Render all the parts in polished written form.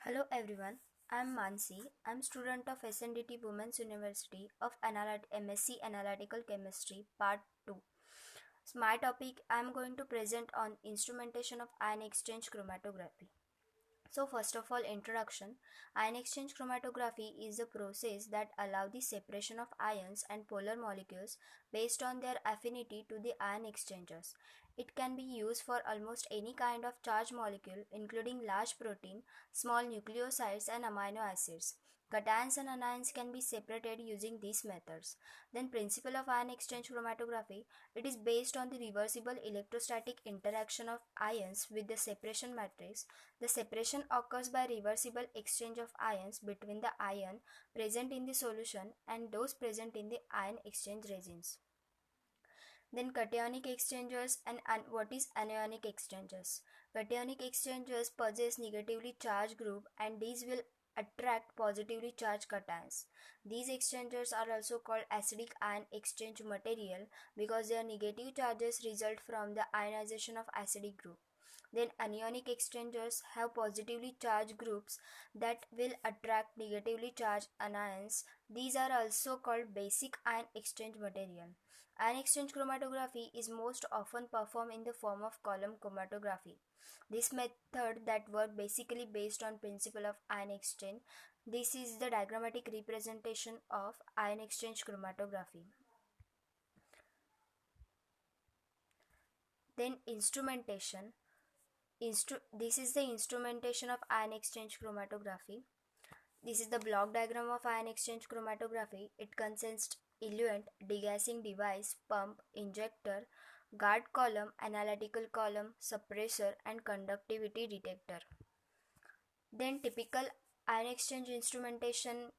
Hello everyone, I'm Mansi. I'm student of SNDT Women's University of MSc Analytical Chemistry Part 2. So my topic I'm going to present on instrumentation of ion exchange chromatography. So first of all, introduction. Ion exchange chromatography is a process that allows the separation of ions and polar molecules based on their affinity to the ion exchangers. It can be used for almost any kind of charged molecule, including large protein, small nucleosides, and amino acids. Cations and anions can be separated using these methods. Then principle of ion exchange chromatography. It is based on the reversible electrostatic interaction of ions with the separation matrix. The separation occurs by reversible exchange of ions between the ion present in the solution and those present in the ion exchange resins. Then cationic exchangers and what is anionic exchangers? Cationic exchangers possess negatively charged group and these will attract positively charged cations. These exchangers are also called acidic ion exchange material because their negative charges result from the ionization of acidic group. Then anionic exchangers have positively charged groups that will attract negatively charged anions. These are also called basic ion exchange material. Ion exchange chromatography is most often performed in the form of column chromatography. This method that work basically based on principle of ion exchange. This is the diagrammatic representation of ion exchange chromatography. Then instrumentation. This is the instrumentation of ion exchange chromatography. This is the block diagram of ion exchange chromatography. It consists eluent, degassing device, pump, injector, guard column, analytical column, suppressor, and conductivity detector. Then typical ion exchange instrumentation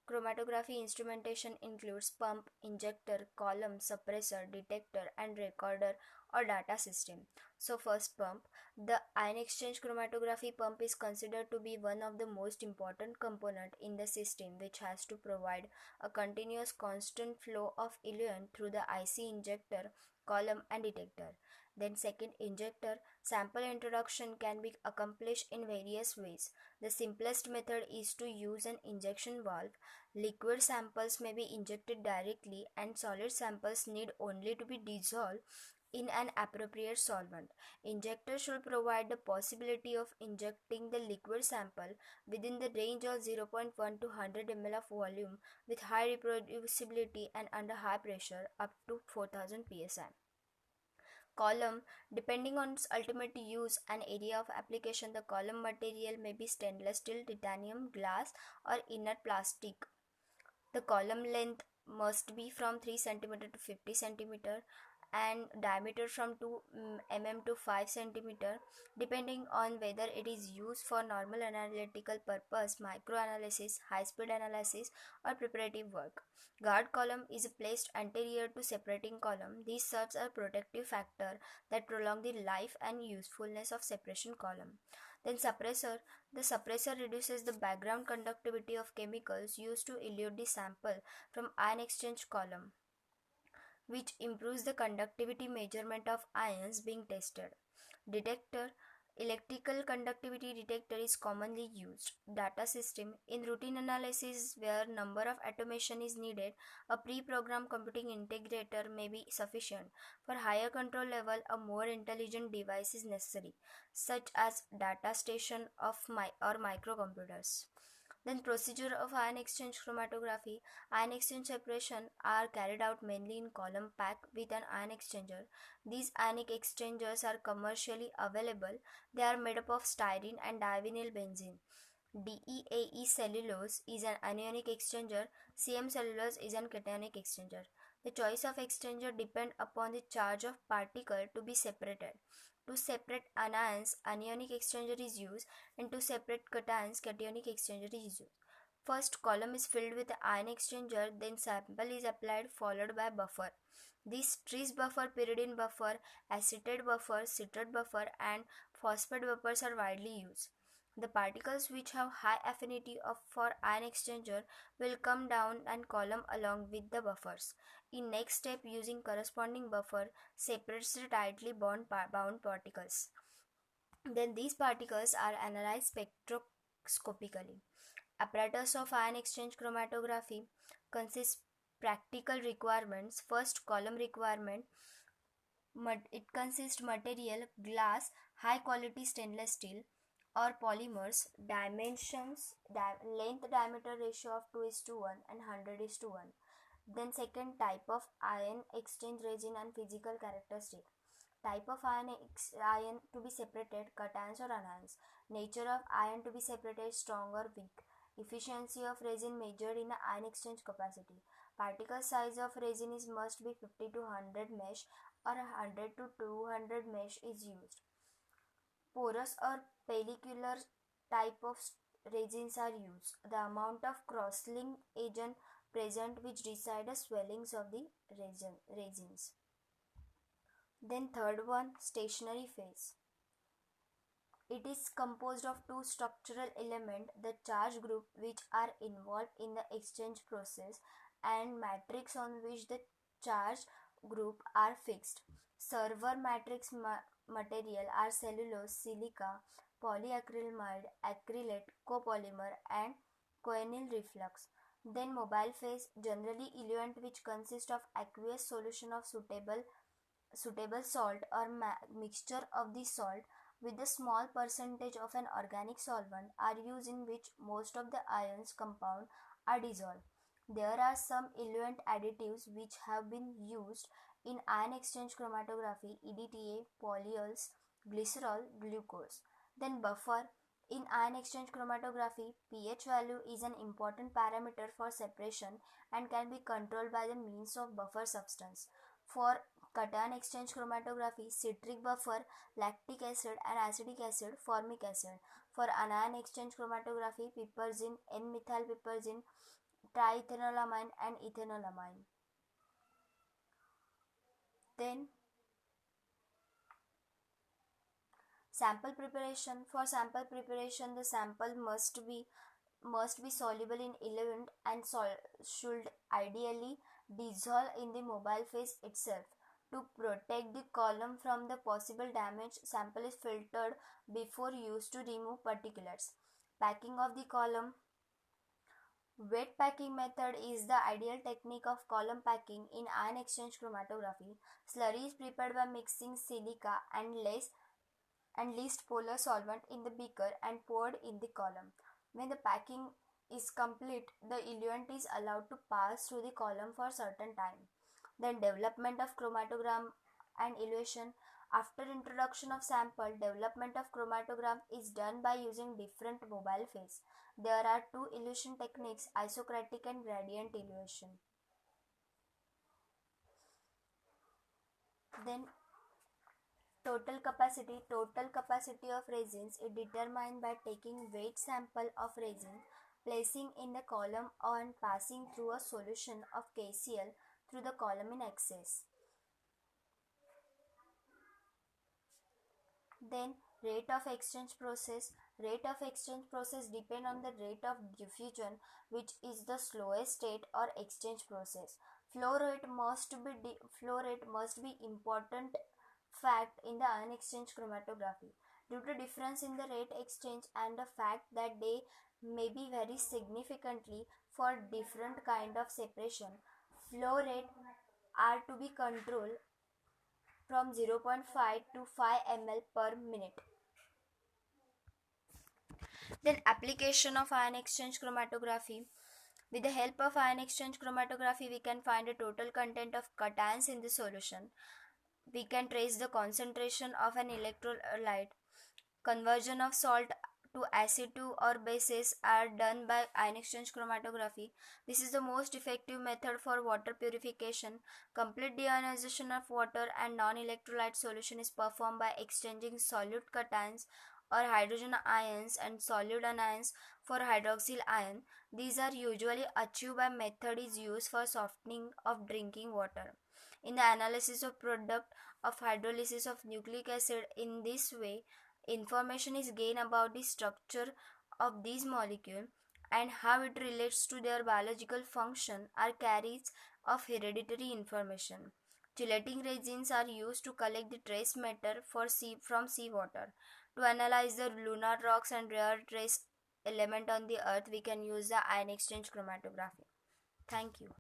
chromatography instrumentation includes pump, injector, column, suppressor, detector, and recorder or data system. So first, pump. The ion exchange chromatography pump is considered to be one of the most important component in the system, which has to provide a continuous constant flow of eluent through the IC injector, column, and detector. Then second, injector. Sample introduction can be accomplished in various ways. The simplest method is to use an injection valve. Liquid samples may be injected directly and solid samples need only to be dissolved in an appropriate solvent. Injector should provide the possibility of injecting the liquid sample within the range of 0.1 to 100 ml of volume with high reproducibility and under high pressure up to 4000 psi. Column. Depending on its ultimate use and area of application, the column material may be stainless steel, titanium, glass, or inert plastic. The column length must be from 3 cm to 50 cm and diameter from 2 mm to 5 cm, depending on whether it is used for normal analytical purpose, microanalysis, high speed analysis, or preparative work. Guard column is placed anterior to separating column. This serves as a protective factor that prolong the life and usefulness of separation column. Then suppressor. The suppressor reduces the background conductivity of chemicals used to elute the sample from ion exchange column, which improves the conductivity measurement of ions being tested. Detector. Electrical conductivity detector is commonly used. Data system. In routine analysis where number of automation is needed, a pre-programmed computing integrator may be sufficient. For higher control level, a more intelligent device is necessary, such as data station of microcomputers. Then procedure of ion exchange chromatography. Ion exchange separation are carried out mainly in column pack with an ion exchanger. These ionic exchangers are commercially available. They are made up of styrene and divinyl benzene. DEAE cellulose is an anionic exchanger. CM cellulose is an cationic exchanger. The choice of exchanger depends upon the charge of particle to be separated. To separate anions, anionic exchanger is used, and to separate cations, cationic exchanger is used. First column is filled with ion exchanger, then sample is applied followed by buffer. These tris buffer, pyridine buffer, acetate buffer, citrate buffer, and phosphate buffers are widely used. The particles which have high affinity for ion exchanger will come down and column along with the buffers. In next step, using corresponding buffer separates the tightly bound particles. Then these particles are analyzed spectroscopically. Apparatus of ion exchange chromatography consists practical requirements. First, column requirement. It consists material glass, high quality stainless steel or polymers, dimensions, length diameter ratio of 2 is to 1 and 100 is to 1. Then second, type of ion exchange resin and physical characteristic. Type of ion to be separated, cations or anions. Nature of ion to be separated, strong or weak. Efficiency of resin measured in ion exchange capacity. Particle size of resin is must be 50 to 100 mesh or 100 to 200 mesh is used. Porous or pellicular type of resins are used. The amount of cross-link agent present which decide the swellings of the resins. Then third one, stationary phase. It is composed of two structural elements, the charge group which are involved in the exchange process and matrix on which the charge group are fixed. Server matrix material are cellulose, silica, polyacrylamide, acrylate, copolymer and coenzyl reflux. Then mobile phase, generally eluent which consists of aqueous solution of suitable salt or mixture of the salt with a small percentage of an organic solvent are used in which most of the ions compound are dissolved. There are some eluent additives which have been used in ion exchange chromatography, EDTA, polyols, glycerol, glucose. Then buffer. In ion exchange chromatography, pH value is an important parameter for separation and can be controlled by the means of buffer substance. For cation exchange chromatography, citric buffer, lactic acid and acetic acid, formic acid. For anion exchange chromatography, piperazine, N-methylpiperazine, triethanolamine and ethanolamine. Then sample preparation. For sample preparation, the sample must be soluble in eluent and should ideally dissolve in the mobile phase itself. To protect the column from the possible damage, sample is filtered before used to remove particulates. Packing of the column. Wet packing method is the ideal technique of column packing in ion exchange chromatography. Slurry is prepared by mixing silica and least polar solvent in the beaker and poured in the column. When the packing is complete, the eluent is allowed to pass through the column for a certain time. Then development of chromatogram and elution. After introduction of sample, development of chromatogram is done by using different mobile phase. There are two elution techniques, isocratic and gradient elution. Then total capacity of resins is determined by taking weight sample of resin, placing in the column and passing through a solution of KCl through the column in excess. Then rate of exchange process. Rate of exchange process depend on the rate of diffusion, which is the slowest state or exchange process. Flow rate must be important fact in the ion exchange chromatography. Due to difference in the rate exchange and the fact that they may be very significantly for different kind of separation, flow rate are to be controlled from 0.5 to 5 ml per minute. Then application of ion exchange chromatography. With the help of ion exchange chromatography, we can find the total content of cations in the solution. We can trace the concentration of an electrolyte. Conversion of salt to acid to or bases are done by ion exchange chromatography. This is the most effective method for water purification. Complete deionization of water and non-electrolyte solution is performed by exchanging solute cations or hydrogen ions and solute anions for hydroxyl ion. These are usually achieved by method is used for softening of drinking water. In the analysis of product of hydrolysis of nucleic acid, in this way, information is gained about the structure of these molecules and how it relates to their biological function or carries of hereditary information. Chelating resins are used to collect the trace matter from seawater. To analyze the lunar rocks and rare trace element on the earth, we can use the ion exchange chromatography. Thank you.